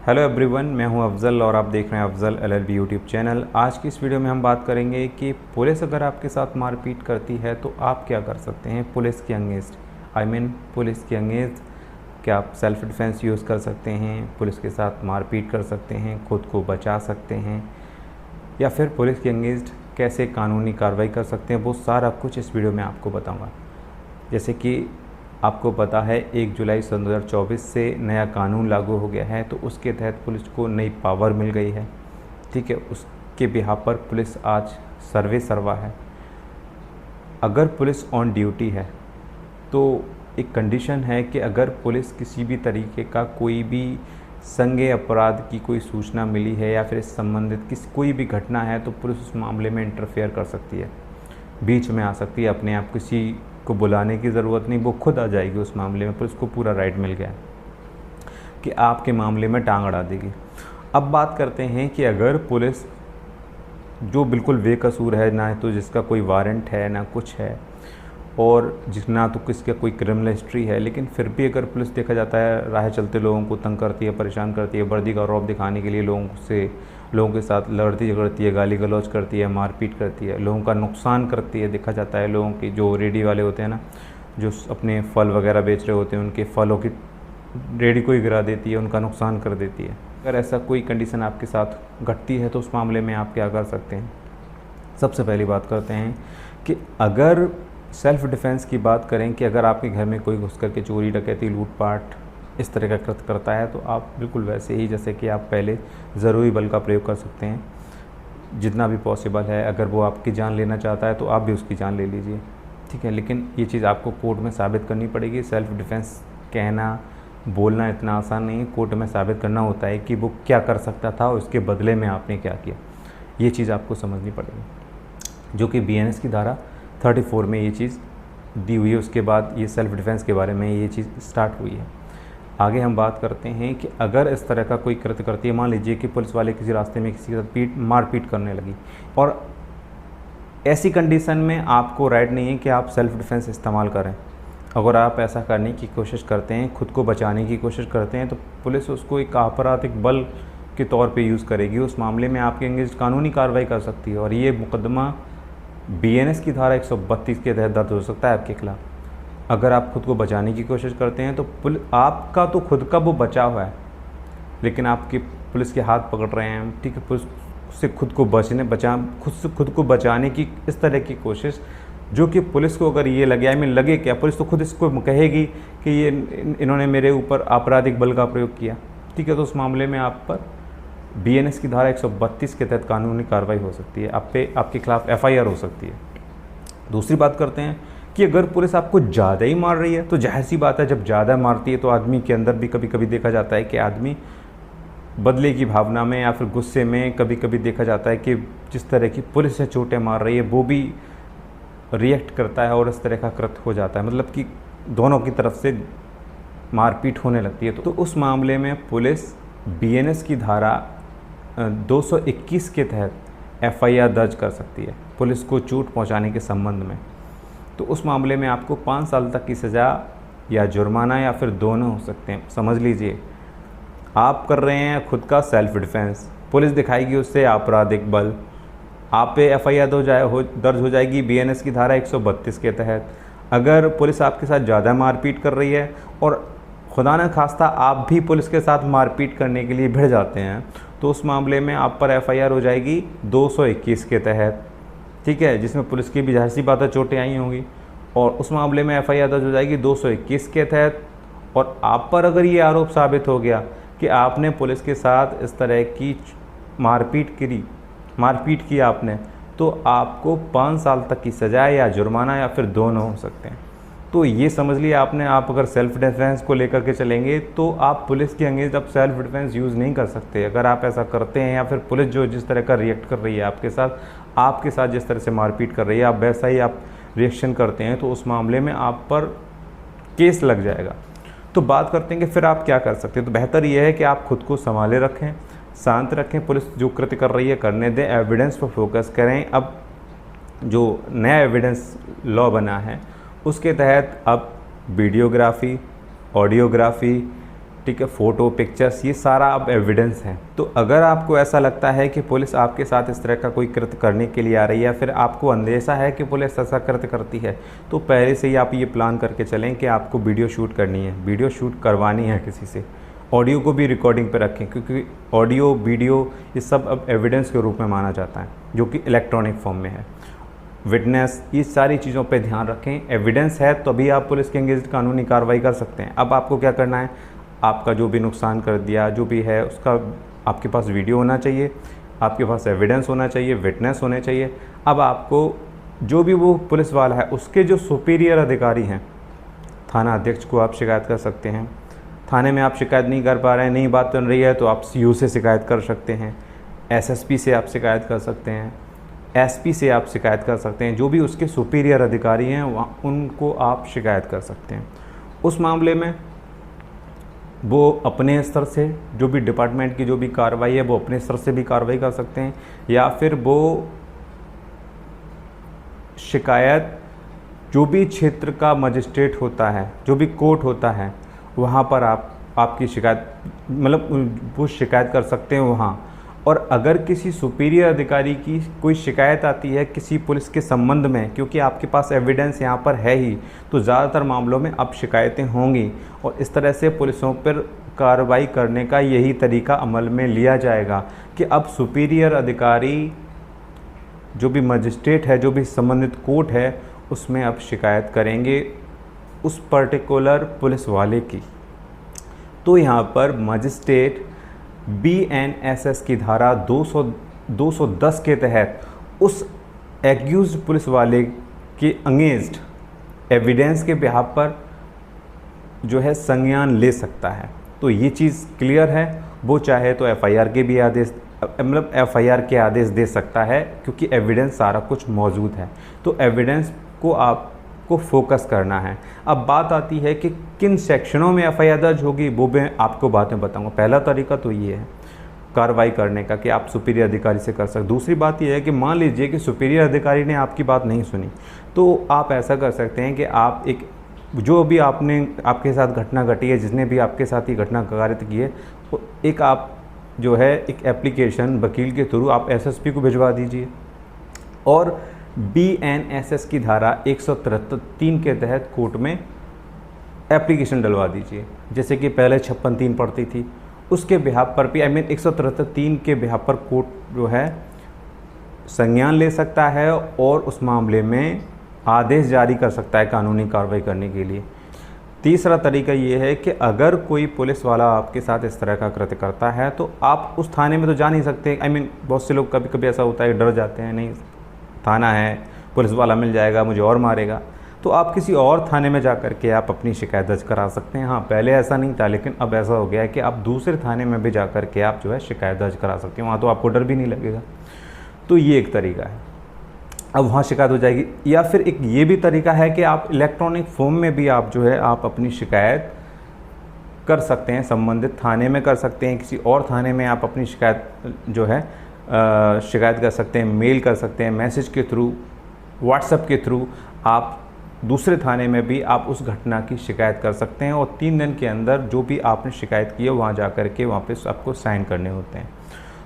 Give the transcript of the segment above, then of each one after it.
Hello everyone, मैं हूं अफजल और आप देख रहे हैं अफजल एलएलबी यूट्यूब चैनल। आज की इस वीडियो में हम बात करेंगे कि पुलिस अगर आपके साथ मारपीट करती है तो आप क्या कर सकते हैं पुलिस के अगेंस्ट। पुलिस के अगेंस्ट क्या आप सेल्फ़ डिफेंस यूज़ कर सकते हैं, पुलिस के साथ मारपीट कर सकते हैं, खुद को बचा सकते हैं, या फिर पुलिस के अगेंस्ट कैसे कानूनी कार्रवाई कर सकते हैं, वो सारा कुछ इस वीडियो में आपको बताऊँगा। जैसे कि आपको पता है 1 जुलाई सन 2024 से नया कानून लागू हो गया है, तो उसके तहत पुलिस को नई पावर मिल गई है। ठीक है, उसके बिहाफ़ पर पुलिस आज सर्वे सर्वा है। अगर पुलिस ऑन ड्यूटी है तो एक कंडीशन है कि अगर पुलिस किसी भी तरीके का कोई भी संज्ञेय अपराध की कोई सूचना मिली है या फिर इस संबंधित कोई भी घटना है तो पुलिस उस मामले में इंटरफेयर कर सकती है, बीच में आ सकती है। अपने आप किसी को बुलाने की ज़रूरत नहीं, वो खुद आ जाएगी उस मामले में। पुलिस को पूरा राइट मिल गया है कि आपके मामले में टांग अड़ा देगी। अब बात करते हैं कि अगर पुलिस जो बिल्कुल बेकसूर है, ना तो जिसका कोई वारंट है ना कुछ है, और ना तो किसका कोई क्रिमिनल हिस्ट्री है, लेकिन फिर भी अगर पुलिस देखा जाता है राह चलते लोगों को तंग करती है, परेशान करती है, वर्दी का रौब दिखाने के लिए लोगों के साथ लड़ती झगड़ती है, गाली गलौज करती है, मारपीट करती है, लोगों का नुकसान करती है। देखा जाता है लोगों की जो रेडी वाले होते हैं ना, जो अपने फल वगैरह बेच रहे होते हैं, उनके फलों की रेडी को ही गिरा देती है, उनका नुकसान कर देती है। अगर ऐसा कोई कंडीशन आपके साथ घटती है तो उस मामले में आप क्या कर सकते हैं। सबसे पहली बात करते हैं कि अगर सेल्फ़ डिफेंस की बात करें कि अगर आपके घर में कोई घुस करके चोरी डकैती लूटपाट इस तरह का कृत्य करता है तो आप बिल्कुल वैसे ही जैसे कि आप पहले ज़रूरी बल का प्रयोग कर सकते हैं जितना भी पॉसिबल है। अगर वो आपकी जान लेना चाहता है तो आप भी उसकी जान ले लीजिए, ठीक है। लेकिन ये चीज़ आपको कोर्ट में साबित करनी पड़ेगी। सेल्फ़ डिफेंस कहना बोलना इतना आसान नहीं है, कोर्ट में साबित करना होता है कि वो क्या कर सकता था और उसके बदले में आपने क्या किया। ये चीज़ आपको समझनी पड़ेगी, जो कि BNS की धारा 34 में ये चीज़ दी हुई है। उसके बाद ये सेल्फ़ डिफेंस के बारे में ये चीज़ स्टार्ट हुई है। आगे हम बात करते हैं कि अगर इस तरह का कोई कृत्य करती है, मान लीजिए कि पुलिस वाले किसी रास्ते में किसी के साथ मारपीट करने लगी, और ऐसी कंडीशन में आपको राइट नहीं है कि आप सेल्फ़ डिफेंस इस्तेमाल करें। अगर आप ऐसा करने की कोशिश करते हैं, खुद को बचाने की कोशिश करते हैं, तो पुलिस उसको एक आपराधिक बल के तौर पे यूज़ करेगी। उस मामले में आपके अगेंस्ट कानूनी कार्रवाई कर सकती है, और ये मुकदमा BNS की धारा 132 के तहत दर्ज हो सकता है आपके खिलाफ। अगर आप खुद को बचाने की कोशिश करते हैं तो आपका तो खुद का वो बचाव है, लेकिन आपकी पुलिस के हाथ पकड़ रहे हैं, ठीक है। पुलिस से खुद को बचाने की इस तरह की कोशिश, जो कि पुलिस को अगर ये लगे क्या, पुलिस तो खुद इसको कहेगी कि ये इन्होंने मेरे ऊपर आपराधिक बल का प्रयोग किया, ठीक है। तो उस मामले में आप पर BNS की धारा 132 के तहत कानूनी कार्रवाई हो सकती है, आपके खिलाफ FIR हो सकती है। दूसरी बात करते हैं कि अगर पुलिस आपको ज़्यादा ही मार रही है तो जाहिर सी बात है, जब ज़्यादा मारती है तो आदमी के अंदर भी कभी कभी देखा जाता है कि आदमी बदले की भावना में या फिर गुस्से में, कभी कभी देखा जाता है कि जिस तरह की पुलिस से चोटें मार रही है वो भी रिएक्ट करता है और इस तरह का कृत्य हो जाता है, मतलब कि दोनों की तरफ से मारपीट होने लगती है। तो उस मामले में पुलिस BNS की धारा 221 के तहत FIR दर्ज कर सकती है पुलिस को चोट पहुंचाने के संबंध में। तो उस मामले में आपको 5 साल तक की सज़ा या जुर्माना या फिर दोनों हो सकते हैं। समझ लीजिए, आप कर रहे हैं खुद का सेल्फ़ डिफेंस, पुलिस दिखाएगी उससे आपराधिक बल, आप पे FIR दर्ज हो जाएगी BNS की धारा 132 के तहत। अगर पुलिस आपके साथ ज़्यादा मारपीट कर रही है और खुदा न खास्ता आप भी पुलिस के साथ मारपीट करने के लिए भिड़ जाते हैं, तो उस मामले में आप पर FIR हो जाएगी 221 के तहत, ठीक है, जिसमें पुलिस की भी जाहिर सी बात है चोटें आई होंगी, और उस मामले में FIR दर्ज हो जाएगी 221 के तहत। और आप पर अगर ये आरोप साबित हो गया कि आपने पुलिस के साथ इस तरह की मारपीट की आपने, तो आपको 5 साल तक की सज़ा या जुर्माना या फिर दोनों हो सकते हैं। तो ये समझ लिया आपने। आप अगर सेल्फ़ डिफेंस को लेकर के चलेंगे तो आप पुलिस के अगेंस्ट अब सेल्फ़ डिफेंस यूज़ नहीं कर सकते। अगर आप ऐसा करते हैं या फिर पुलिस जो जिस तरह का रिएक्ट कर रही है आपके साथ जिस तरह से मारपीट कर रही है, आप वैसा ही आप रिएक्शन करते हैं, तो उस मामले में आप पर केस लग जाएगा। तो बात करते हैं कि फिर आप क्या कर सकते हैं। तो बेहतर ये है कि आप खुद को संभाले रखें, शांत रखें, पुलिस जो कृत्य कर रही है करने दें, एविडेंस पर फोकस करें। अब जो नया एविडेंस लॉ बना है उसके तहत अब वीडियोग्राफी, ऑडियोग्राफी, ठीक है, फ़ोटो, पिक्चर्स, ये सारा अब एविडेंस है। तो अगर आपको ऐसा लगता है कि पुलिस आपके साथ इस तरह का कोई कृत्य करने के लिए आ रही है या फिर आपको अंदेशा है कि पुलिस ऐसा कृत्य करती है, तो पहले से ही आप ये प्लान करके चलें कि आपको वीडियो शूट करनी है, वीडियो शूट करवानी है किसी से। ऑडियो को भी रिकॉर्डिंग पे रखें, क्योंकि ऑडियो, वीडियो ये सब अब एविडेंस के रूप में माना जाता है, जो कि इलेक्ट्रॉनिक फॉर्म में है। विटनेस, ये सारी चीज़ों पे ध्यान रखें। एविडेंस है तभी आप पुलिस के अगेंस्ट कानूनी कार्रवाई कर सकते हैं। अब आपको क्या करना है, आपका जो भी नुकसान कर दिया, जो भी है, उसका आपके पास वीडियो होना चाहिए, आपके पास एविडेंस होना चाहिए, विटनेस होने चाहिए। अब आपको जो भी वो पुलिस वाला है, उसके जो सुपीरियर अधिकारी हैं, थाना अध्यक्ष को आप शिकायत कर सकते हैं। थाने में आप शिकायत नहीं कर पा रहे हैं, नहीं बात बन रही है, तो आप सीओ से शिकायत कर सकते हैं, एसएसपी से आप शिकायत कर सकते हैं, एसपी से आप शिकायत कर सकते हैं। जो भी उसके सुपीरियर अधिकारी हैं वहाँ उनको आप शिकायत कर सकते हैं। उस मामले में वो अपने स्तर से जो भी डिपार्टमेंट की जो भी कार्रवाई है वो अपने स्तर से भी कार्रवाई कर सकते हैं, या फिर वो शिकायत जो भी क्षेत्र का मजिस्ट्रेट होता है, जो भी कोर्ट होता है, वहाँ पर आपकी शिकायत, मतलब वो शिकायत कर सकते हैं वहाँ। और अगर किसी सुपीरियर अधिकारी की कोई शिकायत आती है किसी पुलिस के संबंध में, क्योंकि आपके पास एविडेंस यहाँ पर है ही, तो ज़्यादातर मामलों में अब शिकायतें होंगी और इस तरह से पुलिसों पर कार्रवाई करने का यही तरीका अमल में लिया जाएगा कि अब सुपीरियर अधिकारी जो भी मजिस्ट्रेट है, जो भी संबंधित कोर्ट है, उसमें अब शिकायत करेंगे उस पर्टिकुलर पुलिस वाले की। तो यहाँ पर मजिस्ट्रेट BNSS की धारा 210 के तहत उस एक्यूज्ड पुलिस वाले के अगेंस्ट एविडेंस के बिहाफ पर जो है संज्ञान ले सकता है। तो ये चीज़ क्लियर है। वो चाहे तो FIR के भी आदेश, मतलब FIR के आदेश दे सकता है, क्योंकि एविडेंस सारा कुछ मौजूद है। तो एविडेंस को आपको फोकस करना है। अब बात आती है कि किन सेक्शनों में FIR दर्ज होगी, वो मैं आपको बाद में बताऊंगा। पहला तरीका तो ये है कार्रवाई करने का कि आप सुपीरियर अधिकारी से कर सकते। दूसरी बात यह है कि मान लीजिए कि सुपीरियर अधिकारी ने आपकी बात नहीं सुनी, तो आप ऐसा कर सकते हैं कि आप एक, जो भी आपके साथ घटना घटी है, जिसने भी आपके साथ ही घटना कारित की है, एक आप जो है एक एप्लीकेशन वकील के थ्रू आप SSP को भिजवा दीजिए और BNSS की धारा 173 के तहत कोर्ट में एप्लीकेशन डलवा दीजिए। जैसे कि पहले 56(3) पड़ती थी, उसके बिहाफ पर भी 173 के बिहाफ पर कोर्ट जो है संज्ञान ले सकता है और उस मामले में आदेश जारी कर सकता है कानूनी कार्रवाई करने के लिए। तीसरा तरीका ये है कि अगर कोई पुलिस वाला आपके साथ इस तरह का कृत्य करता है तो आप उस थाने में तो जा नहीं सकते। बहुत से लोग कभी कभी ऐसा होता है, डर जाते हैं, नहीं थाना है, पुलिस वाला मिल जाएगा, मुझे और मारेगा, तो आप किसी और थाने में जा कर के आप अपनी शिकायत दर्ज करा सकते हैं। हाँ, पहले ऐसा नहीं था, लेकिन अब ऐसा हो गया है कि आप दूसरे थाने में भी जा कर के आप जो है शिकायत दर्ज करा सकते हैं। वहाँ तो आपको डर भी नहीं लगेगा। तो ये एक तरीका है, अब वहाँ शिकायत हो जाएगी। या फिर एक ये भी तरीका है कि आप इलेक्ट्रॉनिक फॉर्म में भी आप जो है आप अपनी शिकायत कर सकते हैं, संबंधित थाने में कर सकते हैं, किसी और थाने में आप अपनी शिकायत जो है शिकायत कर सकते हैं, मेल कर सकते हैं, मैसेज के थ्रू, व्हाट्सएप के थ्रू आप दूसरे थाने में भी आप उस घटना की शिकायत कर सकते हैं। और 3 दिन के अंदर जो भी आपने शिकायत की है वहाँ जा कर के वहाँ पे आपको साइन करने होते हैं।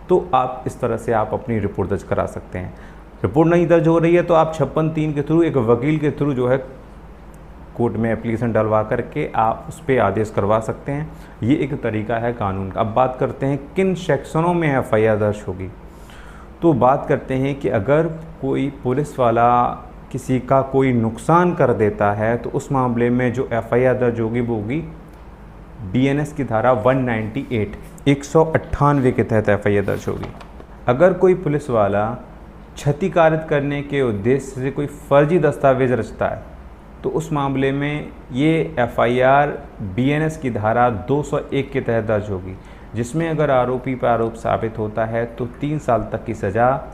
तो आप इस तरह से आप अपनी रिपोर्ट दर्ज करा सकते हैं। रिपोर्ट नहीं दर्ज हो रही है तो आप 56(3) के थ्रू एक वकील के थ्रू जो है कोर्ट में एप्लीकेशन डलवा करके आप उस पर आदेश करवा सकते हैं। ये एक तरीका है कानून का। अब बात करते हैं किन सेक्शनों में FIR दर्ज होगी। तो बात करते हैं कि अगर कोई पुलिस वाला किसी का कोई नुकसान कर देता है तो उस मामले में जो FIR दर्ज होगी वो होगी BNS की धारा 198 के तहत FIR दर्ज होगी। अगर कोई पुलिस वाला क्षति कारित करने के उद्देश्य से कोई फर्जी दस्तावेज रचता है तो उस मामले में ये FIR BNS की धारा 201 के तहत दर्ज होगी, जिसमें अगर आरोपी पर आरोप साबित होता है तो 3 साल तक की सज़ा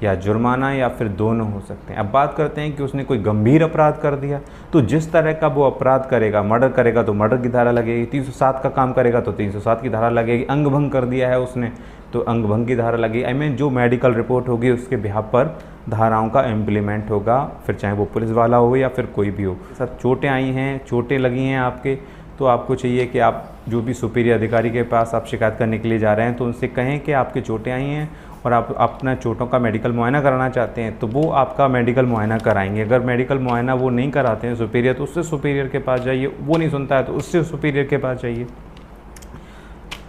या जुर्माना या फिर दोनों हो सकते हैं। अब बात करते हैं कि उसने कोई गंभीर अपराध कर दिया, तो जिस तरह का वो अपराध करेगा, मर्डर करेगा तो मर्डर की धारा लगेगी, 307 का काम करेगा तो 307 की धारा लगेगी, अंग भंग कर दिया है उसने तो अंग भंग की धारा लगेगी। जो मेडिकल रिपोर्ट होगी उसके बिहाफ पर धाराओं का इम्प्लीमेंट होगा, फिर चाहे वो पुलिस वाला हो या फिर कोई भी हो। सब चोटें आई हैं, चोटें लगी हैं आपके, तो आपको चाहिए कि आप जो भी सुपीरियर अधिकारी के पास आप शिकायत करने के लिए जा रहे हैं तो उनसे कहें कि आपकी चोटें आई हैं और आप अपना चोटों का मेडिकल मुआयना कराना चाहते हैं, तो वो आपका मेडिकल मुआयना कराएंगे। अगर मेडिकल मुआयना वो नहीं कराते हैं सुपीरियर, तो उससे सुपीरियर के पास जाइए। वो नहीं सुनता है तो उससे सुपीरियर के पास जाइए।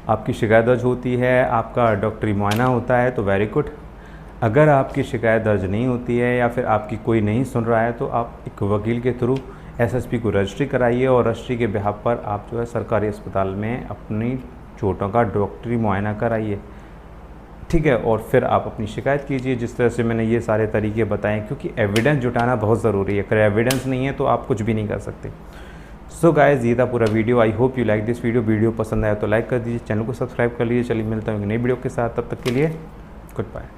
आपकी शिकायत दर्ज होती है, आपका डॉक्टरी मुआयना होता है तो वेरी गुड। अगर आपकी शिकायत दर्ज नहीं होती है या फिर आपकी कोई नहीं सुन रहा है तो आप एक वकील के थ्रू एसएसपी को रजिस्ट्री कराइए और रजिस्ट्री के बिहाफ पर आप जो है सरकारी अस्पताल में अपनी चोटों का डॉक्टरी मुआयना कराइए, ठीक है। और फिर आप अपनी शिकायत कीजिए जिस तरह से मैंने ये सारे तरीके बताएं, क्योंकि एविडेंस जुटाना बहुत ज़रूरी है। अगर एविडेंस नहीं है तो आप कुछ भी नहीं कर सकते। सो गाइस, ये था पूरा video. I hope you like this video पसंद आया तो लाइक कर दीजिए, चैनल को सब्सक्राइब कर लीजिए। चलिए मिलता हूँ एक नई वीडियो के साथ, तब तक के लिए गुड बाय।